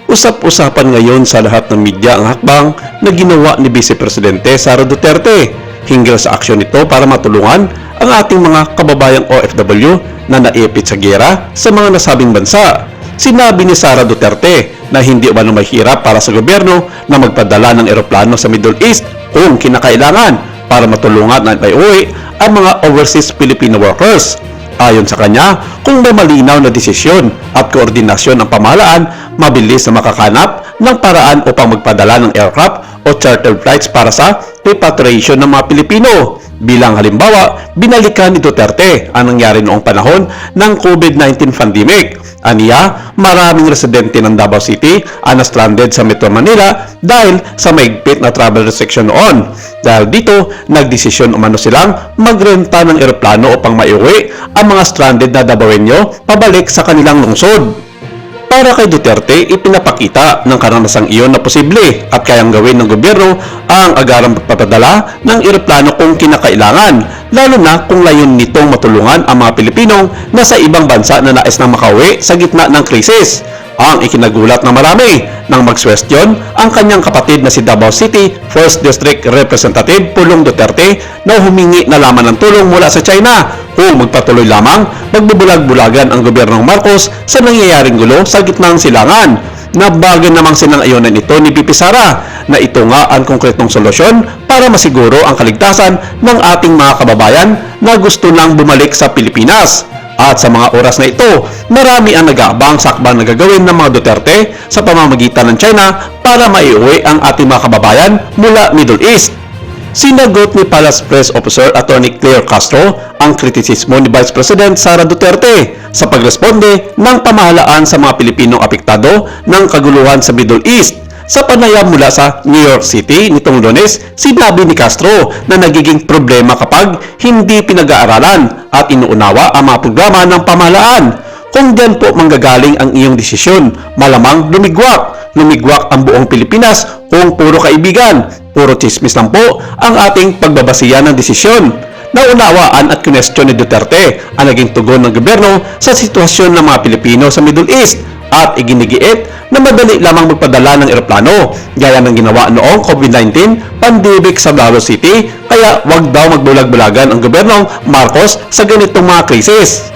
Usap-usapan ngayon sa lahat ng media ang hakbang na ginawa ni Vice Presidente Sara Duterte hinggil sa aksyon nito para matulungan ang ating mga kababayang OFW na naipit sa giyera sa mga nasabing bansa. Sinabi ni Sara Duterte na hindi umano mahirap para sa gobyerno na magpadala ng eroplano sa Middle East kung kinakailangan para matulungan at maiuwi ang mga overseas Filipino workers. Ayon sa kanya, kung may malinaw na desisyon at koordinasyon ng pamahalaan, mabilis na makakanap ng paraan upang magpadala ng aircraft o charter flights para sa repatriation ng mga Pilipino. Bilang halimbawa, binalikan ni Duterte ang nangyari noong panahon ng COVID-19 pandemic. Aniya, maraming residente ng Davao City ang stranded sa Metro Manila dahil sa maigpit na travel restriction noon. Dahil dito, nagdesisyon umano silang magrenta ng eroplano upang maiuwi ang mga stranded na Davaoenyo pabalik sa kanilang lungsod. Para kay Duterte, ipinapakita ng karanasang iyon na posible at kayang gawin ng gobyerno ang agarang pagpapadala ng eroplano kung kinakailangan, lalo na kung layon nitong matulungan ang mga Pilipinong nasa ibang bansa na nais na makauwi sa gitna ng krisis. Ang ikinagulat ng marami nang magswestyon ang kanyang kapatid na si Davao City 1st District Representative Pulong Duterte na humingi na lamang ng tulong mula sa China kung magpatuloy lamang magbubulag-bulagan ang gobyernong Marcos sa nangyayaring gulo sa gitnang silangan. Nabagan namang sinang-ayonan ito ni VP Sara na ito nga ang konkretong solusyon para masiguro ang kaligtasan ng ating mga kababayan na gusto lang bumalik sa Pilipinas. At sa mga oras na ito, marami ang nag-aabang sa akbang na gagawin ng mga Duterte sa pamamagitan ng China para maiuwi ang ating mga kababayan mula Middle East. Sinagot ni Palace Press Officer Atty. Claire Castro ang kritisismo ni Vice President Sara Duterte sa pagresponde ng pamahalaan sa mga Pilipinong apektado ng kaguluhan sa Middle East. Sa panayam mula sa New York City nitong Lunes, sinabi ni Castro na nagiging problema kapag hindi pinag-aaralan at inuunawa ang mga programa ng pamahalaan. Kung diyan po manggagaling ang iyong desisyon, malamang lumigwak. Lumigwak ang buong Pilipinas kung puro kaibigan, puro chismis lang po ang ating pagbabasihan ng desisyon. Naunawaan at kinestyon ni Duterte ang naging tugon ng gobyerno sa sitwasyon ng mga Pilipino sa Middle East at iginigiit na madali lamang magpadala ng eroplano gaya ng ginawa noong COVID-19 pandemic sa Davao City, kaya wag daw magbulag-bulagan ang gobyernong Marcos sa ganitong mga krisis.